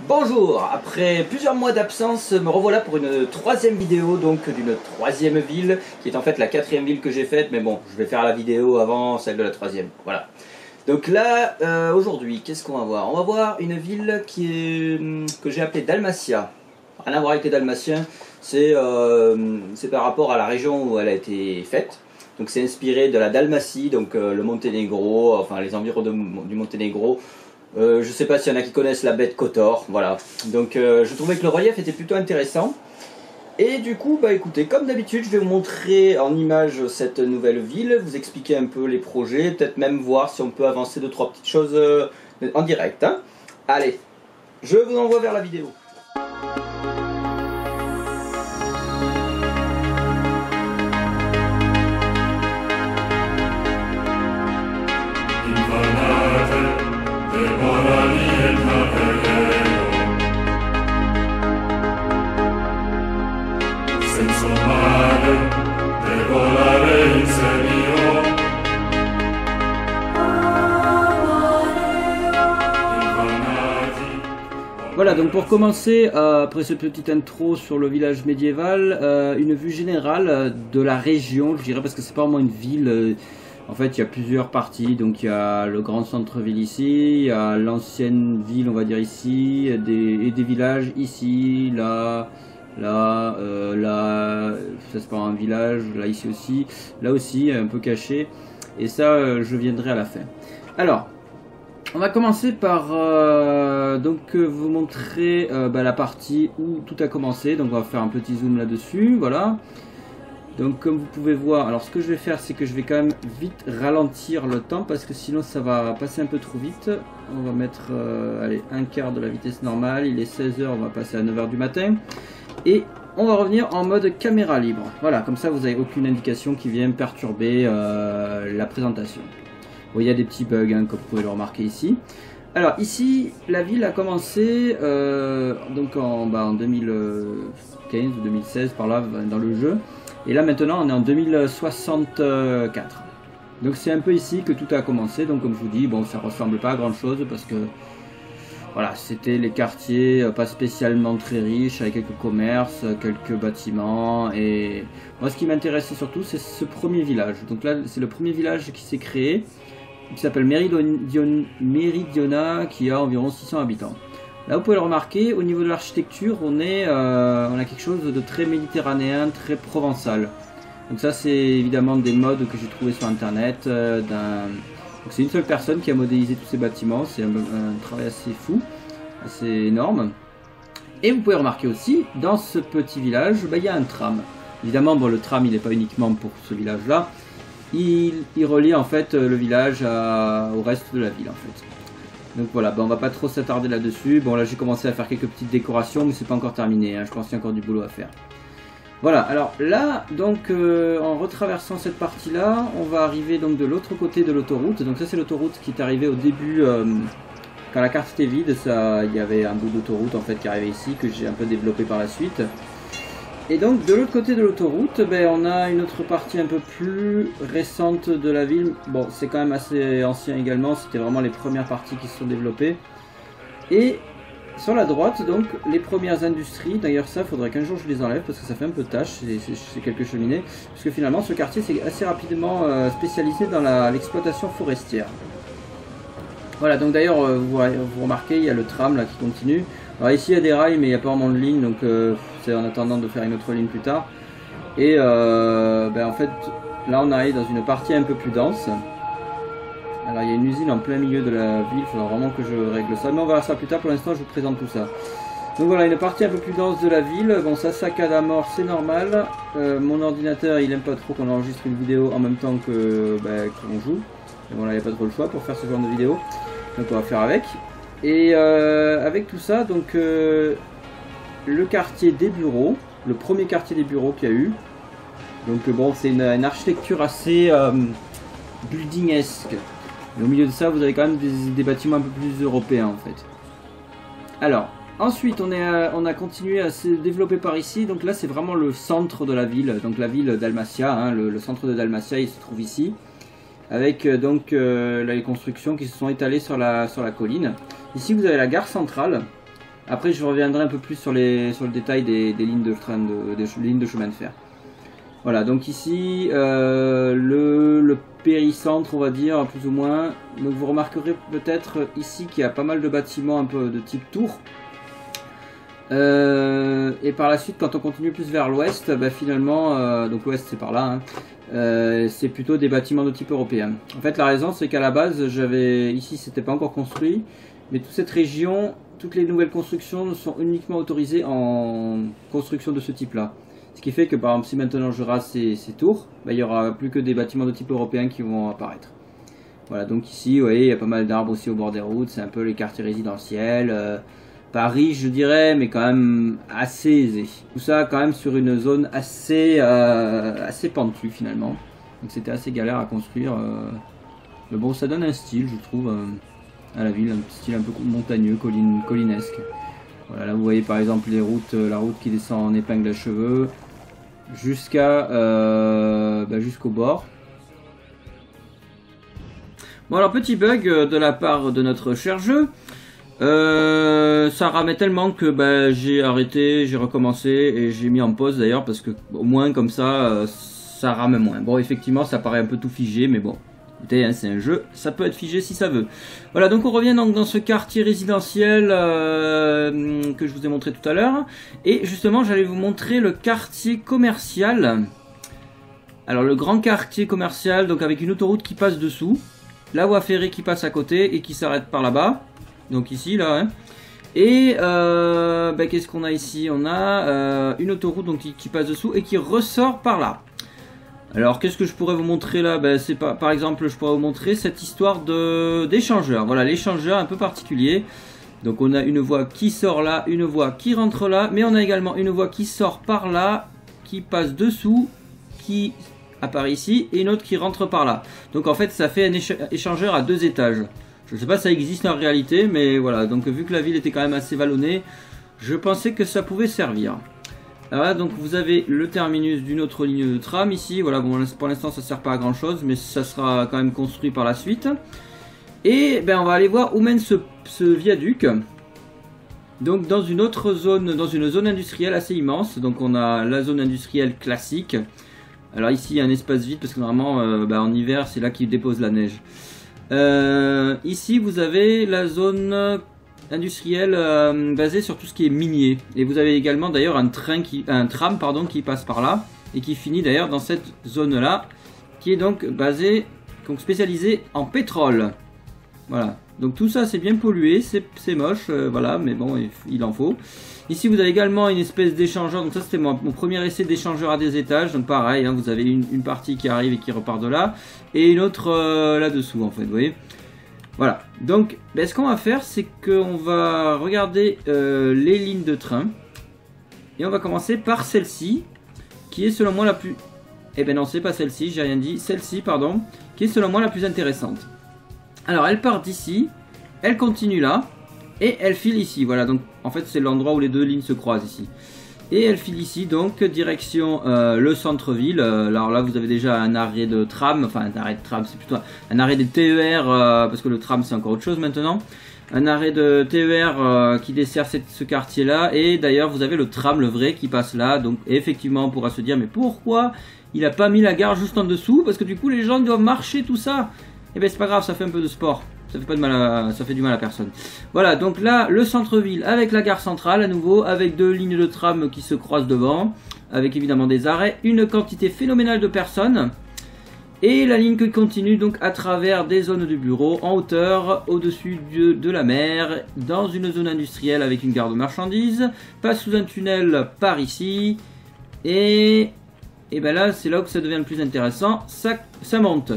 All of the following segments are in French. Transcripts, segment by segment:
Bonjour, après plusieurs mois d'absence, me revoilà pour une troisième vidéo donc d'une troisième ville, qui est en fait la quatrième ville que j'ai faite, mais bon, je vais faire la vidéo avant celle de la troisième, voilà. Donc là, aujourd'hui, qu'est-ce qu'on va voir? On va voir une ville que j'ai appelée Dalmatia. Rien à voir avec les Dalmatiens, c'est par rapport à la région où elle a été faite. Donc c'est inspiré de la Dalmatie, donc le Monténégro, enfin les environs du Monténégro. Je sais pas s'il y en a qui connaissent la baie de Kotor, voilà. Donc je trouvais que le relief était plutôt intéressant. Et du coup, bah écoutez, comme d'habitude, je vais vous montrer en image cette nouvelle ville, vous expliquer un peu les projets, peut-être même voir si on peut avancer 2-3 petites choses en direct. Hein. Allez, je vous envoie vers la vidéo. Voilà, donc pour commencer, après ce petit intro sur le village médiéval, une vue générale de la région, je dirais, parce que c'est pas vraiment une ville. En fait, il y a plusieurs parties, donc il y a le grand centre-ville ici, il y a l'ancienne ville, on va dire ici, et des villages ici, là, là, là, ça c'est pas un village, là ici aussi, un peu caché, et ça, je viendrai à la fin. Alors, on va commencer par vous montrer la partie où tout a commencé, donc on va faire un petit zoom là-dessus, voilà. Donc comme vous pouvez voir, alors ce que je vais faire, c'est que je vais quand même vite ralentir le temps parce que sinon ça va passer un peu trop vite. On va mettre allez, un quart de la vitesse normale, il est 16 h, on va passer à 9 h du matin. Et on va revenir en mode caméra libre. Voilà, comme ça vous n'avez aucune indication qui vient perturber la présentation. Bon, il y a des petits bugs, hein, comme vous pouvez le remarquer ici. Alors ici, la ville a commencé donc en 2015 ou 2016 par là dans le jeu. Et là maintenant on est en 2064. Donc c'est un peu ici que tout a commencé. Donc comme je vous dis, bon ça ressemble pas à grand chose parce que voilà, c'était les quartiers pas spécialement très riches avec quelques commerces, quelques bâtiments. Et moi ce qui m'intéressait surtout c'est ce premier village. Donc là c'est le premier village qui s'est créé, qui s'appelle Meridiona, qui a environ 600 habitants. Là vous pouvez le remarquer, au niveau de l'architecture, on a quelque chose de très méditerranéen, très provençal. Donc ça c'est évidemment des modes que j'ai trouvé sur internet. C'est une seule personne qui a modélisé tous ces bâtiments, c'est un travail assez fou, assez énorme. Et vous pouvez remarquer aussi, dans ce petit village, il y a un tram. Évidemment, bon, le tram il n'est pas uniquement pour ce village là, il relie en fait le village au reste de la ville en fait. Donc voilà, on va pas trop s'attarder là-dessus. Bon là j'ai commencé à faire quelques petites décorations, mais c'est pas encore terminé, hein. Je pense qu'il y a encore du boulot à faire. Voilà, alors là, donc en retraversant cette partie-là, on va arriver donc de l'autre côté de l'autoroute. Donc ça c'est l'autoroute qui est arrivée au début, quand la carte était vide, il y avait un bout d'autoroute en fait qui arrivait ici, que j'ai un peu développé par la suite. Et donc de l'autre côté de l'autoroute, on a une autre partie un peu plus récente de la ville. Bon, c'est quand même assez ancien également, c'était vraiment les premières parties qui se sont développées. Et sur la droite, donc, les premières industries. D'ailleurs ça, il faudrait qu'un jour je les enlève parce que ça fait un peu de tâche, c'est quelques cheminées. Parce que finalement, ce quartier s'est assez rapidement spécialisé dans l'exploitation forestière. Voilà, donc d'ailleurs, vous remarquez, il y a le tram là qui continue. Alors ici il y a des rails mais il n'y a pas vraiment de ligne, donc c'est en attendant de faire une autre ligne plus tard. Et en fait là on arrive dans une partie un peu plus dense. Alors il y a une usine en plein milieu de la ville, il faudra vraiment que je règle ça, mais on verra ça plus tard. Pour l'instant je vous présente tout ça. Donc voilà, une partie un peu plus dense de la ville. Bon, ça saccade à mort, c'est normal. Mon ordinateur il aime pas trop qu'on enregistre une vidéo en même temps que qu'on joue. Mais bon là il n'y a pas trop le choix pour faire ce genre de vidéo, donc on va faire avec. Et avec tout ça, donc le quartier des bureaux, le premier quartier des bureaux qu'il y a eu. Donc bon, c'est une architecture assez buildingesque. Et au milieu de ça, vous avez quand même des bâtiments un peu plus européens en fait. Alors, ensuite on a continué à se développer par ici. Donc là, c'est vraiment le centre de la ville. Donc la ville Dalmatia, hein, le centre de Dalmatia, il se trouve ici. avec donc les constructions qui se sont étalées sur la colline. Ici vous avez la gare centrale Après, je reviendrai un peu plus sur le détail des lignes de train, des lignes de chemin de fer. Voilà, donc ici, le péricentre, on va dire, plus ou moins. Donc vous remarquerez peut-être ici qu'il y a pas mal de bâtiments un peu de type tour. Et par la suite, quand on continue plus vers l'ouest, bah, finalement, donc l'ouest c'est par là, hein, c'est plutôt des bâtiments de type européen. En fait, la raison c'est qu'à la base, ici c'était pas encore construit, mais toute cette région, toutes les nouvelles constructions sont uniquement autorisées en construction de ce type-là. Ce qui fait que par exemple, si maintenant je rase ces tours, bah, il n'y aura plus que des bâtiments de type européen qui vont apparaître. Voilà, donc ici, vous voyez, il y a pas mal d'arbres aussi au bord des routes, c'est un peu les quartiers résidentiels. Pas riche, je dirais, mais quand même assez aisé. Tout ça quand même sur une zone assez pentue finalement. Donc c'était assez galère à construire. Mais bon, ça donne un style, je trouve, à la ville, un style un peu montagneux, collinesque. Voilà, là vous voyez par exemple les routes, la route qui descend en épingle à cheveux jusqu'au bord. Bon alors petit bug de la part de notre cher jeu. Ça ramait tellement que bah, j'ai arrêté, j'ai recommencé et j'ai mis en pause d'ailleurs parce que au moins comme ça, ça rame moins. Bon effectivement ça paraît un peu tout figé mais bon, écoutez hein, c'est un jeu, ça peut être figé si ça veut. Voilà donc on revient donc dans ce quartier résidentiel que je vous ai montré tout à l'heure. Et justement j'allais vous montrer le quartier commercial. Alors le grand quartier commercial donc avec une autoroute qui passe dessous, la voie ferrée qui passe à côté et qui s'arrête par là-bas. Donc ici là hein. Et bah, qu'est-ce qu'on a ici? On a une autoroute donc, qui passe dessous et qui ressort par là. Alors qu'est-ce que je pourrais vous montrer là? Bah, c'est pas, par exemple je pourrais vous montrer cette histoire d'échangeur. Voilà l'échangeur un peu particulier. Donc on a une voie qui sort là, une voie qui rentre là. Mais on a également une voie qui sort par là, qui passe dessous, qui apparaît ici. Et une autre qui rentre par là. Donc en fait ça fait un échangeur à 2 étages. Je ne sais pas si ça existe en réalité, mais voilà, donc vu que la ville était quand même assez vallonnée, je pensais que ça pouvait servir. Alors là, donc vous avez le terminus d'une autre ligne de tram ici, voilà, bon pour l'instant ça ne sert pas à grand chose, mais ça sera quand même construit par la suite. Et ben on va aller voir où mène ce viaduc. Donc dans une autre zone, dans une zone industrielle assez immense, donc on a la zone industrielle classique. Alors ici il y a un espace vide parce que normalement en hiver c'est là qu'ils déposent la neige. Ici vous avez la zone industrielle basée sur tout ce qui est minier et vous avez également d'ailleurs un tram qui passe par là et qui finit d'ailleurs dans cette zone là qui est donc spécialisée en pétrole. Voilà, donc tout ça c'est bien pollué, c'est moche, voilà, mais bon il en faut. Ici vous avez également une espèce d'échangeur, donc ça c'était mon premier essai d'échangeur à 2 étages, donc pareil, hein, vous avez une partie qui arrive et qui repart de là, et une autre là-dessous en fait, vous voyez. Voilà, donc ben, ce qu'on va faire c'est qu'on va regarder les lignes de train, et on va commencer par celle-ci, qui est selon moi la plus... Eh ben non c'est pas celle-ci, j'ai rien dit, celle-ci pardon, qui est selon moi la plus intéressante. Alors elle part d'ici, elle continue là, et elle file ici, voilà, donc en fait c'est l'endroit où les 2 lignes se croisent ici. Et elle file ici, donc direction le centre-ville. Alors là vous avez déjà un arrêt de tram, enfin un arrêt de tram, c'est plutôt un arrêt des TER, parce que le tram c'est encore autre chose maintenant. Un arrêt de TER qui dessert ce quartier là, et d'ailleurs vous avez le tram, le vrai, qui passe là. Donc effectivement on pourra se dire, mais pourquoi il a pas mis la gare juste en dessous? Parce que du coup les gens doivent marcher tout ça. Et ben c'est pas grave, ça fait un peu de sport. Ça fait pas de mal ça fait du mal à personne. Voilà, donc là, le centre-ville avec la gare centrale à nouveau, avec 2 lignes de tram qui se croisent devant, avec évidemment des arrêts, une quantité phénoménale de personnes, et la ligne qui continue donc à travers des zones de bureaux, en hauteur, au-dessus de la mer, dans une zone industrielle avec une gare de marchandises, passe sous un tunnel par ici, et ben là, c'est là où ça devient le plus intéressant, ça monte.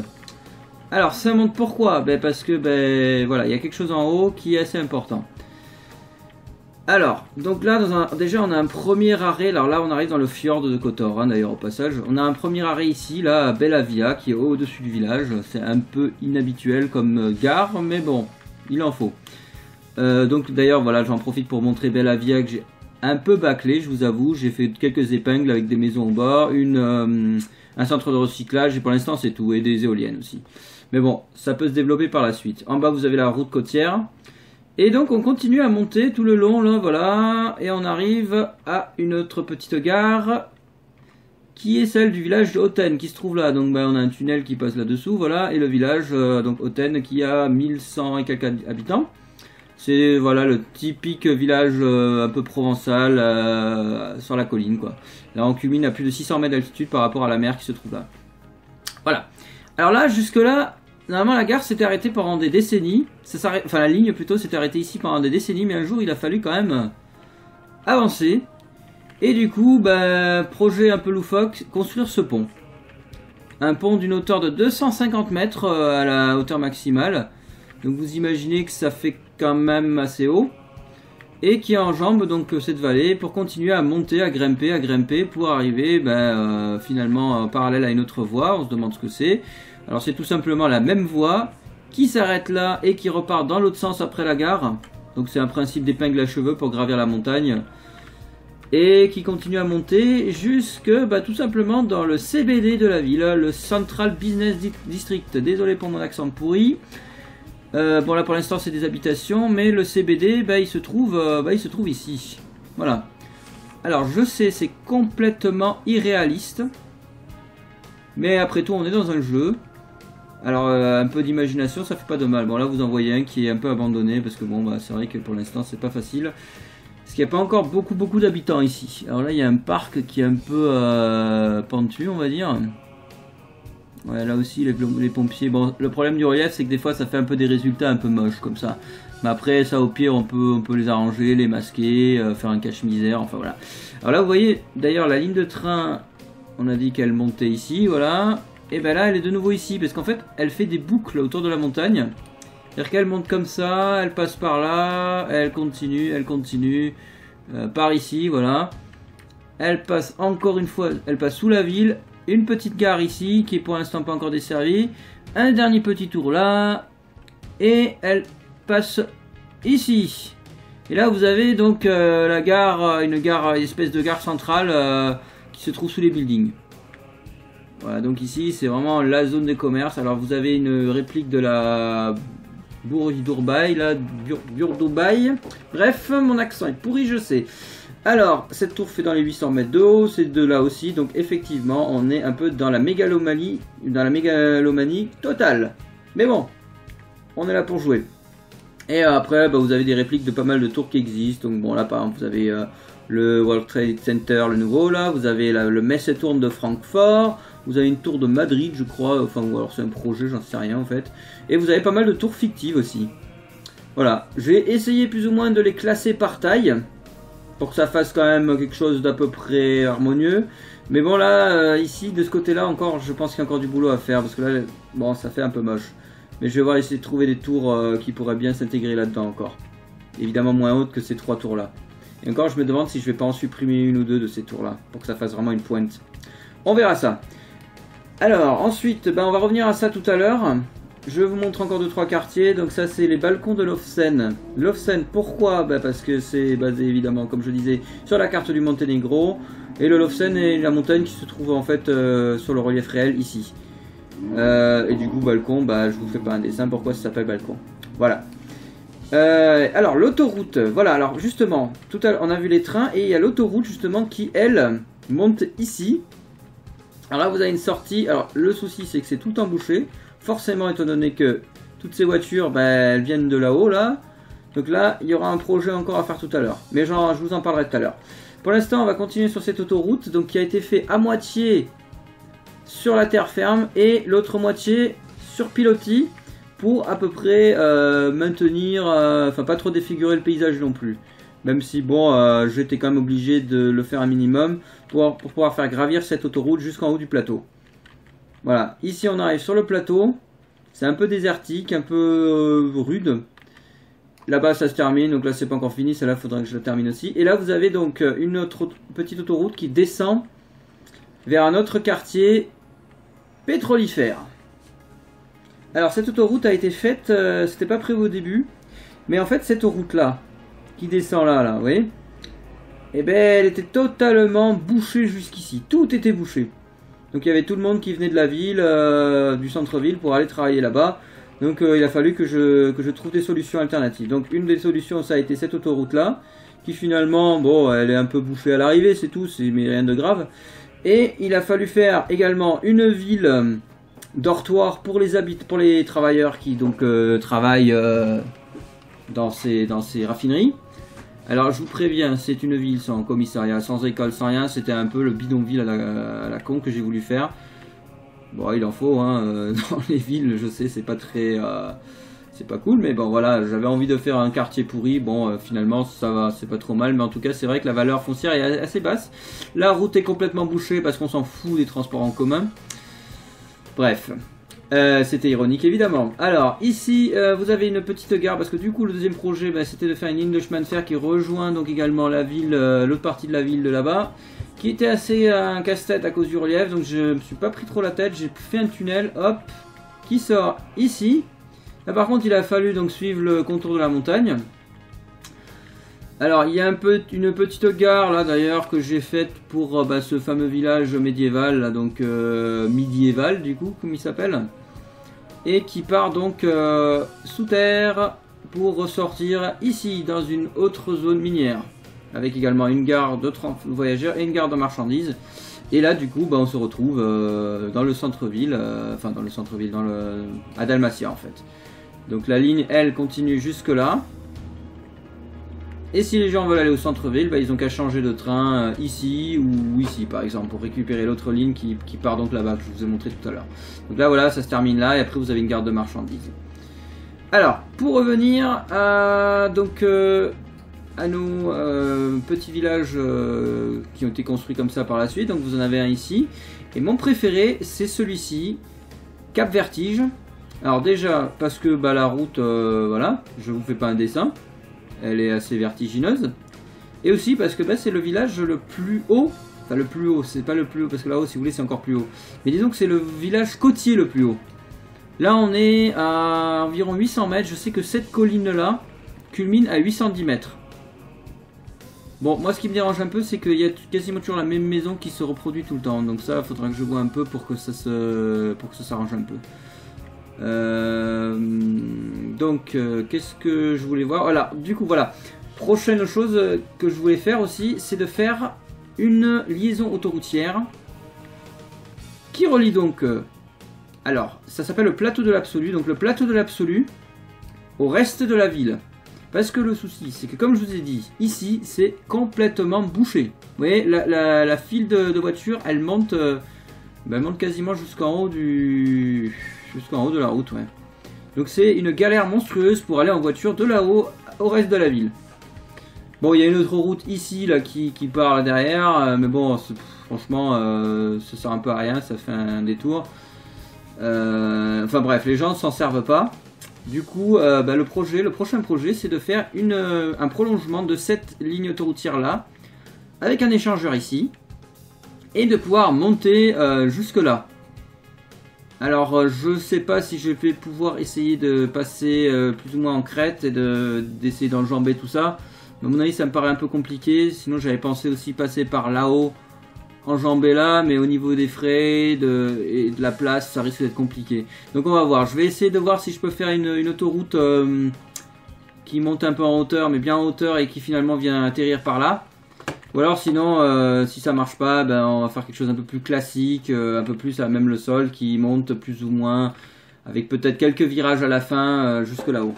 Alors ça monte pourquoi? Ben parce que voilà, il y a quelque chose en haut qui est assez important. Alors, donc là, déjà on a un premier arrêt, alors là on arrive dans le fjord de Kotor, hein, d'ailleurs au passage. On a un premier arrêt ici, là, à Bellavia, qui est au-dessus du village. C'est un peu inhabituel comme gare, mais bon, il en faut. Donc d'ailleurs, voilà, j'en profite pour montrer Bellavia que j'ai un peu bâclé, je vous avoue. J'ai fait quelques épingles avec des maisons au bord, un centre de recyclage, et pour l'instant c'est tout, et des éoliennes aussi. Mais bon, ça peut se développer par la suite. En bas, vous avez la route côtière. Et donc on continue à monter tout le long, là, voilà, et on arrive à une autre petite gare, qui est celle du village de Hotten, qui se trouve là. Donc on a un tunnel qui passe là-dessous, voilà, et le village, donc Hotten, qui a 1100 et quelques habitants. C'est, voilà, le typique village un peu provençal, sur la colline, quoi. Là on culmine à plus de 600 mètres d'altitude par rapport à la mer qui se trouve là. Voilà. Alors là, jusque-là, normalement la gare s'était arrêtée pendant des décennies, enfin la ligne plutôt s'était arrêtée ici pendant des décennies, mais un jour il a fallu quand même avancer. Et du coup, bah, projet un peu loufoque, construire ce pont. Un pont d'une hauteur de 250 mètres à la hauteur maximale. Donc vous imaginez que ça fait quand même assez haut. Et qui enjambe donc cette vallée pour continuer à monter, à grimper pour arriver finalement parallèle à une autre voie. On se demande ce que c'est. Alors c'est tout simplement la même voie qui s'arrête là et qui repart dans l'autre sens après la gare. Donc c'est un principe d'épingle à cheveux pour gravir la montagne. Et qui continue à monter jusque tout simplement dans le CBD de la ville, le Central Business District. Désolé pour mon accent pourri. Bon là pour l'instant c'est des habitations, mais le CBD il se trouve ici. Voilà. Alors je sais, c'est complètement irréaliste. Mais après tout on est dans un jeu. Alors un peu d'imagination ça fait pas de mal. Bon là vous en voyez un qui est un peu abandonné parce que bon c'est vrai que pour l'instant c'est pas facile. Parce qu'il n'y a pas encore beaucoup d'habitants ici. Alors là il y a un parc qui est un peu pentu on va dire. Ouais là aussi les pompiers. Bon le problème du relief c'est que des fois ça fait un peu des résultats un peu moches comme ça. Mais après ça au pire on peut les arranger, les masquer, faire un cache-misère, enfin voilà. Alors là vous voyez d'ailleurs la ligne de train, on a dit qu'elle montait ici, voilà. Et ben là elle est de nouveau ici parce qu'en fait elle fait des boucles autour de la montagne. C'est-à-dire qu'elle monte comme ça, elle passe par là, elle continue, par ici, voilà. Elle passe encore une fois, elle passe sous la ville, une petite gare ici qui est pour l'instant pas encore desservie, un dernier petit tour là, et elle passe ici. Et là vous avez donc la gare, une espèce de gare centrale qui se trouve sous les buildings. Voilà, donc ici c'est vraiment la zone des commerces. Alors vous avez une réplique de la Bourg-Dubaï, là, Bourg-Dubaï. Bref, mon accent est pourri, je sais. Alors, cette tour fait dans les 800 mètres de haut, c'est de là aussi, donc effectivement, on est un peu dans la mégalomanie totale. Mais bon, on est là pour jouer. Et après, vous avez des répliques de pas mal de tours qui existent. Donc bon, là, par exemple, vous avez le World Trade Center, le nouveau, là. Vous avez le Messeturm de Francfort. Vous avez une tour de Madrid, je crois, enfin, ou alors c'est un projet, j'en sais rien en fait. Et vous avez pas mal de tours fictives aussi. Voilà, j'ai essayé plus ou moins de les classer par taille, pour que ça fasse quand même quelque chose d'à peu près harmonieux. Mais bon là, ici, de ce côté-là encore, je pense qu'il y a encore du boulot à faire, parce que là, bon, ça fait un peu moche. Mais je vais voir essayer de trouver des tours qui pourraient bien s'intégrer là-dedans encore. Évidemment moins hautes que ces trois tours-là. Et encore, je me demande si je vais pas en supprimer une ou deux de ces tours-là, pour que ça fasse vraiment une pointe. On verra ça. Alors, ensuite, on va revenir à ça tout à l'heure. Je vous montre encore 2-3 quartiers. Donc ça, c'est les balcons de Lofsen. Lofsen, pourquoi? Parce que c'est basé, évidemment, comme je disais, sur la carte du Monténégro. Et le Lofsen est la montagne qui se trouve, en fait, sur le relief réel, ici. Et du coup, balcon, je vous fais pas un dessin. Pourquoi ça s'appelle balcon? Voilà. Alors, l'autoroute. Voilà, alors, justement, tout à l'heure, on a vu les trains. Et il y a l'autoroute, justement, qui, elle, monte ici. Alors là vous avez une sortie, alors le souci c'est que c'est tout embouché, forcément étant donné que toutes ces voitures elles viennent de là-haut là, donc là il y aura un projet encore à faire tout à l'heure, mais je vous en parlerai tout à l'heure. Pour l'instant on va continuer sur cette autoroute, donc qui a été fait à moitié sur la terre ferme et l'autre moitié sur pilotis pour à peu près maintenir, enfin pas trop défigurer le paysage non plus. Même si bon, j'étais quand même obligé de le faire un minimum pour pouvoir faire gravir cette autoroute jusqu'en haut du plateau. Voilà, ici on arrive sur le plateau. C'est un peu désertique, un peu rude. Là-bas ça se termine, donc là c'est pas encore fini, celle-là faudrait que je la termine aussi. Et là vous avez donc une autre petite autoroute qui descend vers un autre quartier pétrolifère. Alors cette autoroute a été faite, c'était pas prévu au début, mais en fait cette route là, qui descend là, vous voyez, et elle était totalement bouchée jusqu'ici, tout était bouché. Donc il y avait tout le monde qui venait de la ville, du centre-ville pour aller travailler là-bas. Donc il a fallu que je trouve des solutions alternatives. Donc une des solutions, ça a été cette autoroute là, qui finalement, bon, elle est un peu bouffée à l'arrivée, c'est tout, mais rien de grave. Et il a fallu faire également une ville dortoir pour les travailleurs qui donc travaillent dans ces raffineries. Alors je vous préviens, c'est une ville sans commissariat, sans école, sans rien. C'était un peu le bidonville à la con que j'ai voulu faire. Bon, il en faut, hein, dans les villes, je sais, c'est pas très... c'est pas cool, mais bon, voilà, j'avais envie de faire un quartier pourri. Bon, finalement, ça va, c'est pas trop mal, mais en tout cas, c'est vrai que la valeur foncière est assez basse. La route est complètement bouchée parce qu'on s'en fout des transports en commun. Bref, c'était ironique, évidemment. Alors, ici, vous avez une petite gare, parce que du coup, le deuxième projet, bah, c'était de faire une ligne de chemin de fer qui rejoint donc également la ville, l'autre partie de la ville de là-bas, qui était assez un casse-tête à cause du relief, donc je me suis pas pris trop la tête, j'ai fait un tunnel, hop, qui sort ici. Là par contre il a fallu donc suivre le contour de la montagne. Alors il y a une petite gare là d'ailleurs que j'ai faite pour ce fameux village médiéval, là, donc médiéval du coup comme il s'appelle. Et qui part donc sous terre pour ressortir ici dans une autre zone minière. Avec également une gare de voyageurs et une gare de marchandises. Et là, du coup, bah, on se retrouve dans le centre-ville, enfin dans le centre-ville, à Dalmatia en fait. Donc la ligne, elle, continue jusque là. Et si les gens veulent aller au centre-ville, bah, ils ont qu'à changer de train ici ou ici, par exemple, pour récupérer l'autre ligne qui part donc là-bas, que je vous ai montré tout à l'heure. Donc là, voilà, ça se termine là, et après vous avez une gare de marchandises. Alors, pour revenir à nos petits villages qui ont été construits comme ça par la suite. Donc vous en avez un ici. Et mon préféré, c'est celui-ci, Cap Vertige. Alors déjà, parce que bah, la route, voilà, je vous fais pas un dessin. Elle est assez vertigineuse. Et aussi parce que bah, c'est le village le plus haut. Enfin le plus haut, c'est pas le plus haut, parce que là-haut, si vous voulez, c'est encore plus haut. Mais disons que c'est le village côtier le plus haut. Là, on est à environ 800 mètres. Je sais que cette colline-là culmine à 810 mètres. Bon, moi ce qui me dérange un peu, c'est qu'il y a quasiment toujours la même maison qui se reproduit tout le temps. Donc ça, il faudra que je vois un peu pour que ça s'arrange un peu. Qu'est-ce que je voulais voir? Voilà, du coup, voilà. Prochaine chose que je voulais faire aussi, c'est de faire une liaison autoroutière qui relie donc... alors, ça s'appelle le plateau de l'Absolu. Donc le plateau de l'Absolu au reste de la ville. Parce que le souci, c'est que comme je vous ai dit, ici, c'est complètement bouché. Vous voyez, la file de voitures, elle monte quasiment jusqu'en haut de la route. Ouais. Donc c'est une galère monstrueuse pour aller en voiture de là-haut au reste de la ville. Bon, il y a une autre route ici là qui part là derrière, mais bon, franchement, ça sert un peu à rien, ça fait un détour. Enfin bref, les gens ne s'en servent pas. Du coup, le prochain projet, c'est de faire un prolongement de cette ligne autoroutière là, avec un échangeur ici, et de pouvoir monter jusque là. Alors, je sais pas si je vais pouvoir essayer de passer plus ou moins en crête et d'essayer d'enjamber tout ça. À mon avis, ça me paraît un peu compliqué. Sinon, j'avais pensé aussi passer par là-haut, enjamber là, mais au niveau des frais et de la place, ça risque d'être compliqué. Donc, on va voir. Je vais essayer de voir si je peux faire une autoroute qui monte un peu en hauteur, mais bien en hauteur et qui finalement vient atterrir par là. Ou alors sinon, si ça marche pas, ben, on va faire quelque chose un peu plus classique, un peu plus à même le sol, qui monte plus ou moins, avec peut-être quelques virages à la fin, jusque là-haut.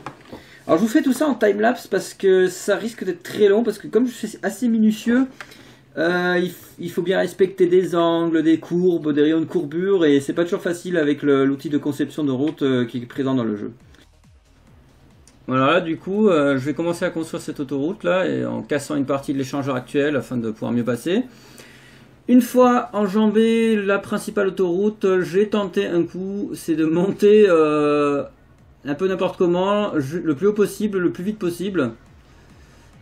Alors je vous fais tout ça en timelapse parce que ça risque d'être très long, parce que comme je suis assez minutieux, il faut bien respecter des angles, des courbes, des rayons de courbure, et c'est pas toujours facile avec l'outil de conception de route qui est présent dans le jeu. Voilà, là, du coup, je vais commencer à construire cette autoroute là, et en cassant une partie de l'échangeur actuel afin de pouvoir mieux passer. Une fois enjambé la principale autoroute, j'ai tenté un coup, c'est de monter un peu n'importe comment, le plus haut possible, le plus vite possible.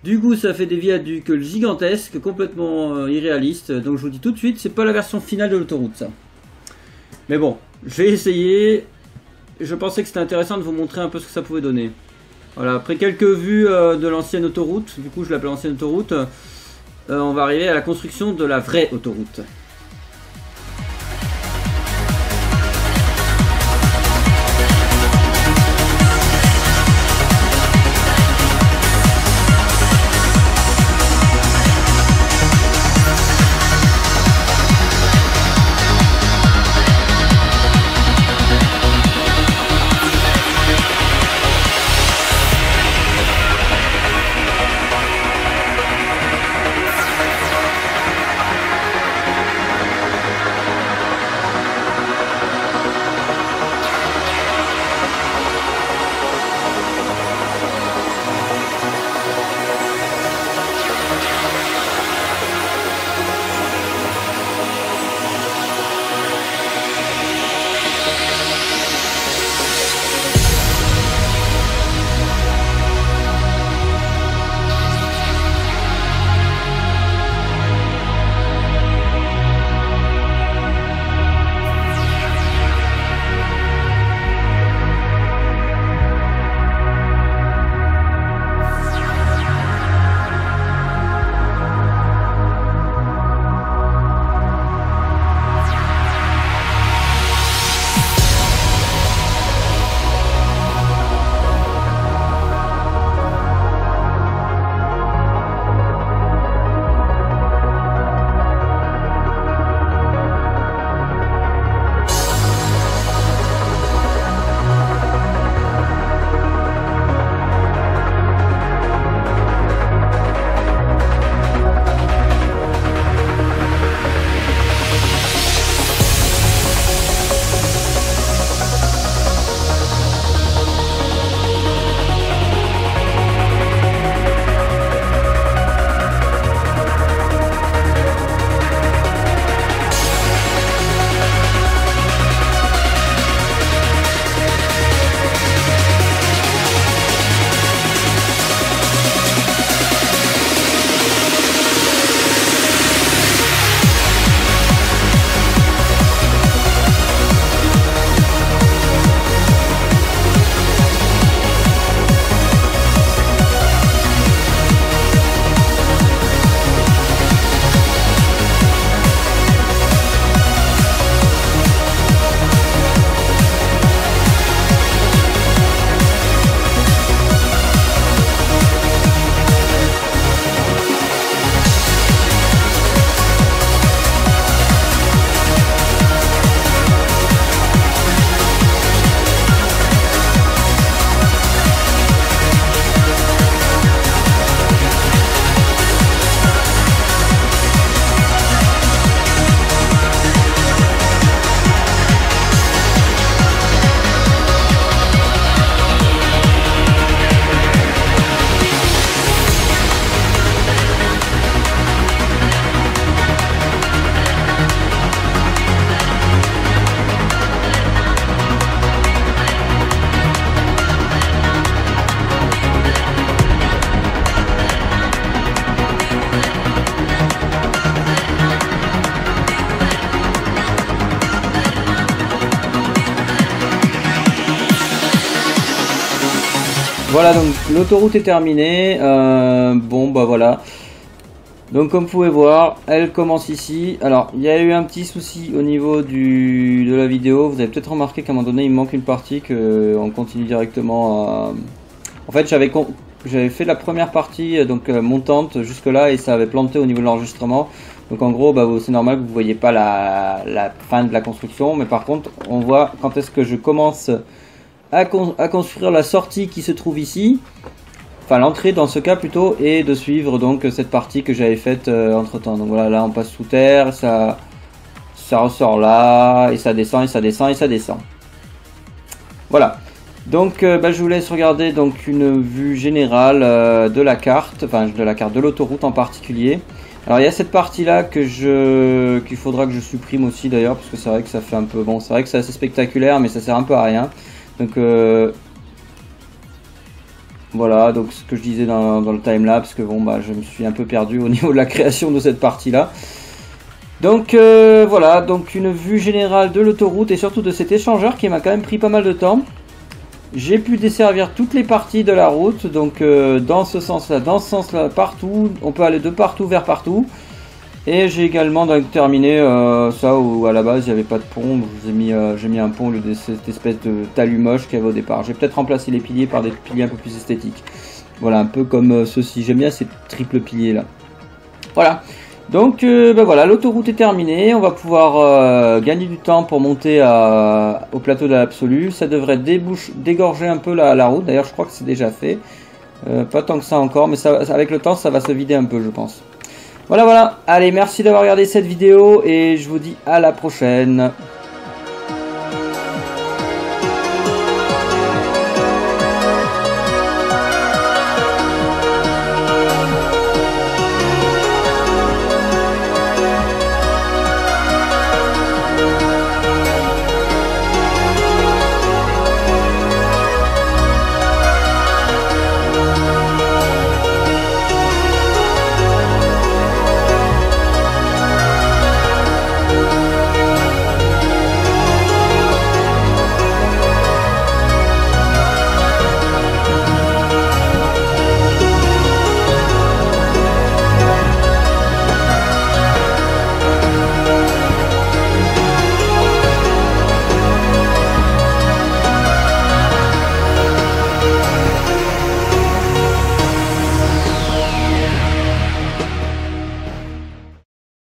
Du coup, ça fait des viaducs gigantesques, complètement irréalistes. Donc je vous dis tout de suite, c'est pas la version finale de l'autoroute ça. Mais bon, j'ai essayé. Je pensais que c'était intéressant de vous montrer un peu ce que ça pouvait donner. Voilà, après quelques vues de l'ancienne autoroute, du coup je l'appelle l'ancienne autoroute, on va arriver à la construction de la vraie autoroute. Voilà, donc l'autoroute est terminée. Bon, bah voilà. Donc comme vous pouvez voir, elle commence ici. Alors, il y a eu un petit souci au niveau de la vidéo. Vous avez peut-être remarqué qu'à un moment donné, il me manque une partie, qu'on continue directement à... En fait, j'avais fait la première partie, donc montante jusque-là, et ça avait planté au niveau de l'enregistrement. Donc en gros, bah, c'est normal que vous ne voyez pas la fin de la construction. Mais par contre, on voit quand est-ce que je commence à construire la sortie qui se trouve ici. Enfin l'entrée dans ce cas plutôt, et de suivre donc cette partie que j'avais faite entre temps. Donc voilà, là on passe sous terre, ça ressort là, et ça descend, et ça descend, et ça descend. Voilà. Donc bah, je vous laisse regarder donc une vue générale de la carte, enfin de la carte de l'autoroute en particulier. Alors il y a cette partie là qu'il faudra que je supprime aussi d'ailleurs, parce que c'est vrai que ça fait un peu... Bon, c'est vrai que c'est assez spectaculaire, mais ça sert un peu à rien. Donc voilà, donc ce que je disais dans le timelapse, que bon bah je me suis un peu perdu au niveau de la création de cette partie là. Donc voilà, donc une vue générale de l'autoroute et surtout de cet échangeur qui m'a quand même pris pas mal de temps. J'ai pu desservir toutes les parties de la route, donc dans ce sens là, partout, on peut aller de partout vers partout. Et j'ai également donc terminé ça où à la base il n'y avait pas de pont, j'ai mis un pont au lieu de cette espèce de talus moche qu'il y avait au départ. J'ai peut-être remplacé les piliers par des piliers un peu plus esthétiques. Voilà, un peu comme ceci, j'aime bien ces triples piliers là. Voilà, donc ben voilà, l'autoroute est terminée, on va pouvoir gagner du temps pour monter au plateau de l'absolu. Ça devrait dégorger un peu la route, d'ailleurs je crois que c'est déjà fait. Pas tant que ça encore, mais ça, avec le temps ça va se vider un peu je pense. Voilà, allez, merci d'avoir regardé cette vidéo et je vous dis à la prochaine.